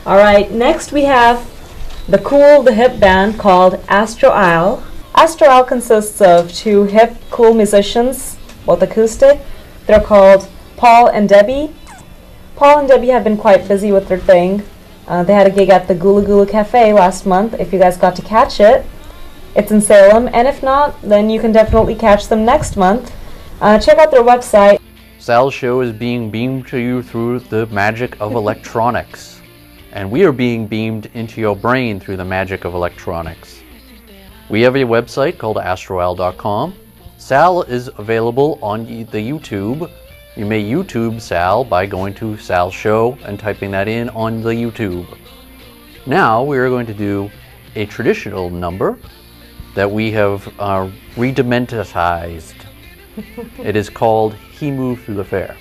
Alright, next we have the cool, the hip band called ASTROAL. ASTROAL consists of two hip, cool musicians, both acoustic. They're called Paul and Debbie. Paul and Debbie have been quite busy with their thing. They had a gig at the Gula Gula Cafe last month, if you guys got to catch it. It's in Salem, and if not, then you can definitely catch them next month. Check out their website. Sal's show is being beamed to you through the magic of electronics. And we are being beamed into your brain through the magic of electronics. We have a website called astroal.com. Sal is available on the YouTube. You may YouTube Sal by going to Sal's show and typing that in on the YouTube. Now we are going to do a traditional number that we have redemonetized. It is called He Moved Through the Fair.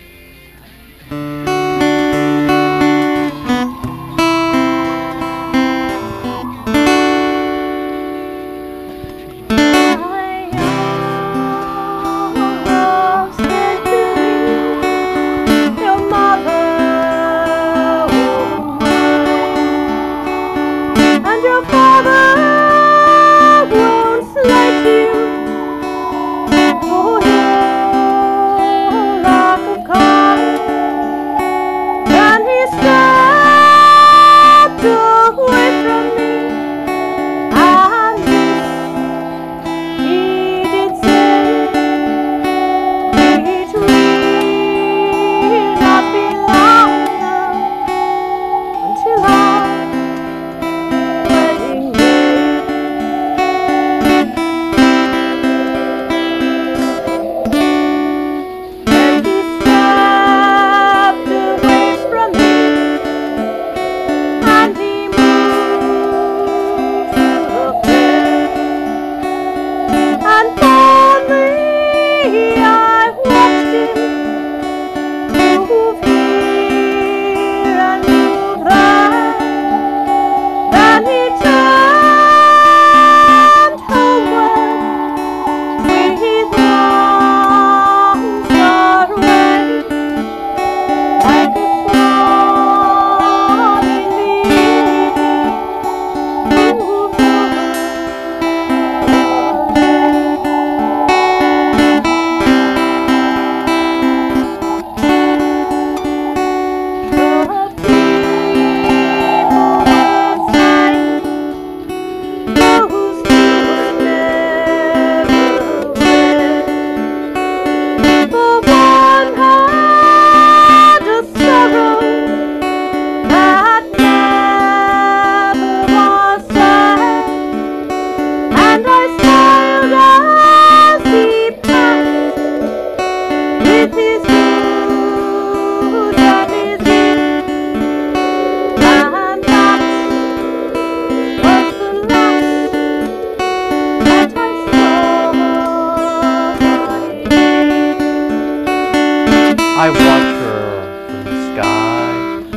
I watch her from the sky,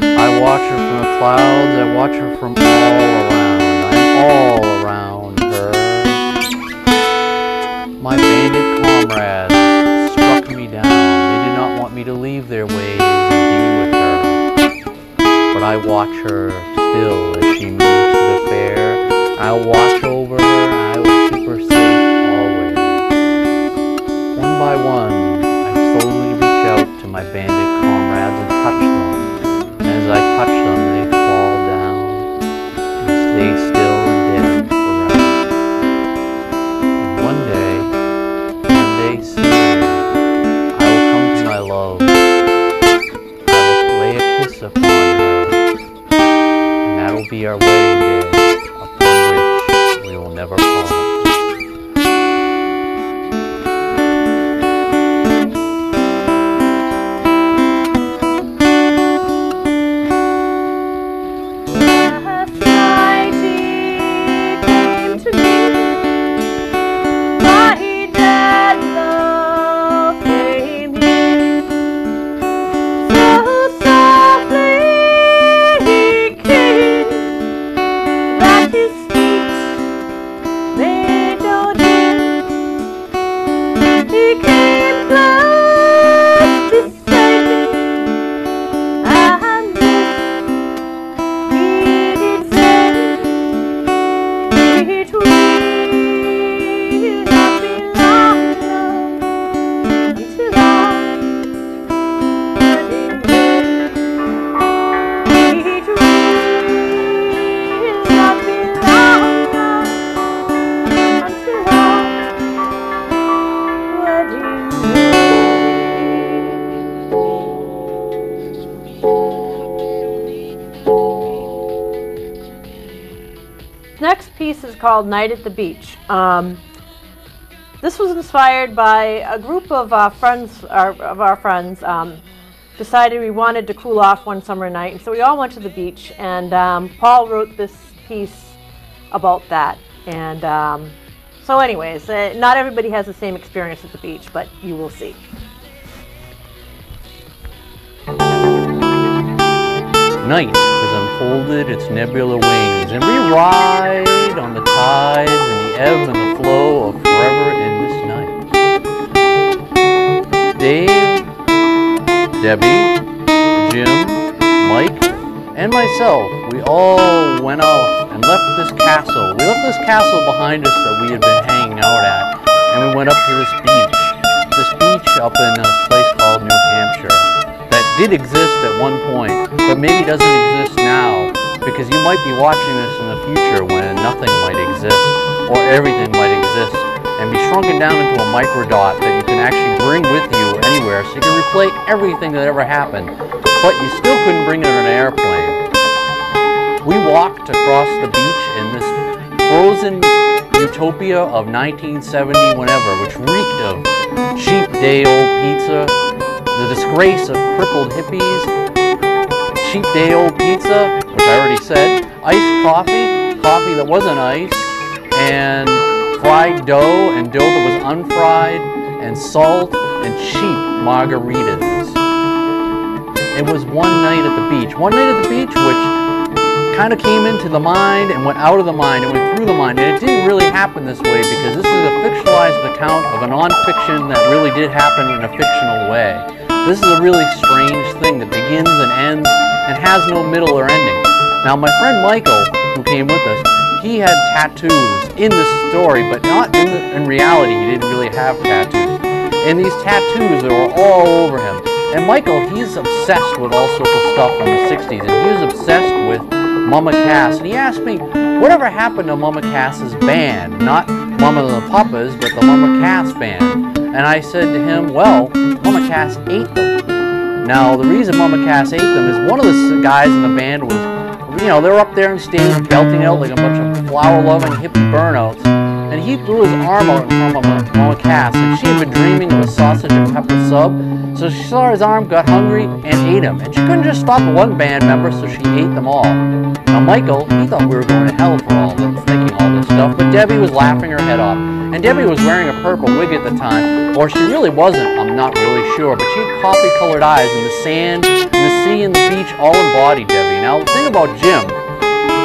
I watch her from the clouds, I watch her from all around. I'm all around her. My bandit comrades struck me down. They did not want me to leave their ways and be with her. But I watch her still as she moves to the fair. I'll watch over her and I will keep her safe always. One by one, I slowly reach out to my bandit comrades and touch them. And as I touch them, they fall down and stay still and dead forever. And one day soon, I will come to my love. I will lay a kiss upon her, and that will be our wedding day, upon which we will never part. They next piece is called Night at the Beach. This was inspired by a group of our friends decided we wanted to cool off one summer night, and so we all went to the beach, and Paul wrote this piece about that. And so anyways, not everybody has the same experience at the beach, but you will see. Night has unfolded its nebular wings, and we ride on the tides and the ebb and the flow of forever in this night. Dave, Debbie, Jim, Mike, and myself, we all went off and left this castle. We left this castle behind us that we had been hanging out at, and we went up to this beach up in a place called New Hampshire that did exist at one point, but maybe doesn't exist now, because you might be watching this in the future when nothing might exist, or everything might exist, and be shrunken down into a microdot that you can actually bring with you anywhere, so you can replay everything that ever happened, but you still couldn't bring it on an airplane. We walked across the beach in this frozen utopia of 1970 whenever, which reeked of cheap day-old pizza, the disgrace of crippled hippies, cheap day-old pizza, which I already said, iced coffee, coffee that wasn't iced, and fried dough and dough that was unfried, and salt and cheap margaritas. It was one night at the beach. One night at the beach which kind of came into the mind and went out of the mind and went through the mind. And it didn't really happen this way because this is a fictionalized account of a non-fiction that really did happen in a fictional way. This is a really strange thing that begins and ends and has no middle or ending. Now my friend Michael, who came with us, he had tattoos in the story, but not in reality. He didn't really have tattoos. And these tattoos were all over him. And Michael, he's obsessed with all sorts of stuff from the 60s, and he was obsessed with Mama Cass. And he asked me, whatever happened to Mama Cass's band? Not Mama and the Papas, but the Mama Cass band. And I said to him, well, Mama Cass ate them. Now, the reason Mama Cass ate them is one of the guys in the band was, you know, they were up there on stage belting out like a bunch of flower-loving hippie burnouts. And he threw his arm out in front of Mama Cass, and she had been dreaming of a sausage and pepper sub, so she saw his arm, got hungry, and ate him. And she couldn't just stop one band member, so she ate them all. Now Michael, he thought we were going to hell for all this, thinking all this stuff, but Debbie was laughing her head off. And Debbie was wearing a purple wig at the time, or she really wasn't, I'm not really sure, but she had coffee-colored eyes, and the sand, and the sea, and the beach all embodied Debbie. Now the thing about Jim,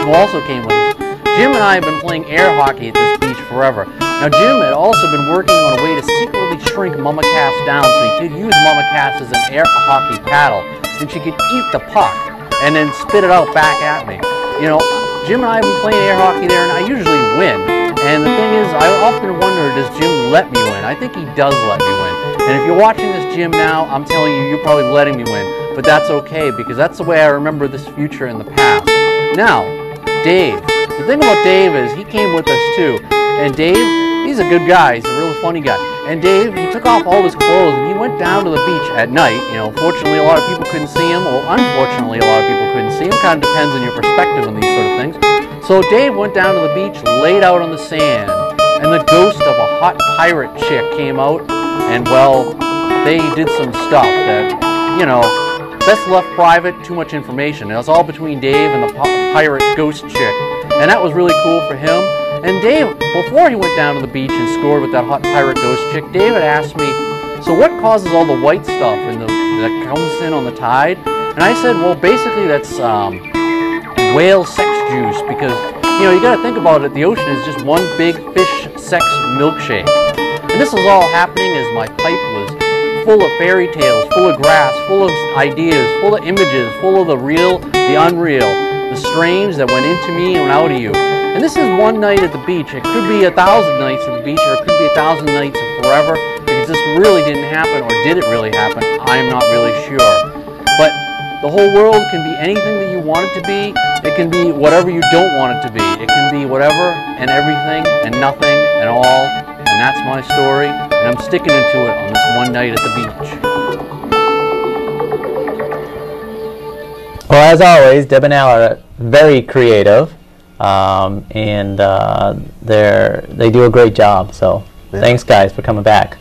who also came with us, Jim and I have been playing air hockey at this beach forever. Now Jim had also been working on a way to secretly shrink Mama Cass down so he could use Mama Cass as an air hockey paddle, and she could eat the puck and then spit it out back at me. You know, Jim and I have been playing air hockey there, and I usually win. And the thing is, I often wonder, does Jim let me win? I think he does let me win. And if you're watching this, Jim, now, I'm telling you, you're probably letting me win. But that's okay, because that's the way I remember this future in the past. Now, Dave. The thing about Dave is he came with us too, and Dave, he's a good guy, he's a really funny guy, and Dave, he took off all his clothes and he went down to the beach at night. You know, fortunately a lot of people couldn't see him, or unfortunately a lot of people couldn't see him, kind of depends on your perspective on these sort of things. So Dave went down to the beach, laid out on the sand, and the ghost of a hot pirate chick came out, and well, they did some stuff that, you know, best left private, too much information. It was all between Dave and the pirate ghost chick. And that was really cool for him. And Dave, before he went down to the beach and scored with that hot pirate ghost chick, David asked me, so what causes all the white stuff that comes in on the tide? And I said, well, basically that's whale sex juice, because, you know, you got to think about it, the ocean is just one big fish sex milkshake. And this was all happening as my pipe was full of fairy tales, full of grass, full of ideas, full of images, full of the real, the unreal, the strange that went into me and out of you. And this is one night at the beach. It could be 1,000 nights at the beach, or it could be 1,000 nights of forever, because this really didn't happen, or did it really happen? I'm not really sure. But the whole world can be anything that you want it to be. It can be whatever you don't want it to be. It can be whatever and everything and nothing and all. And that's my story, and I'm sticking into it on this one night at the beach. Well, as always, Deb and Al are very creative, and they do a great job. So thanks, guys, for coming back.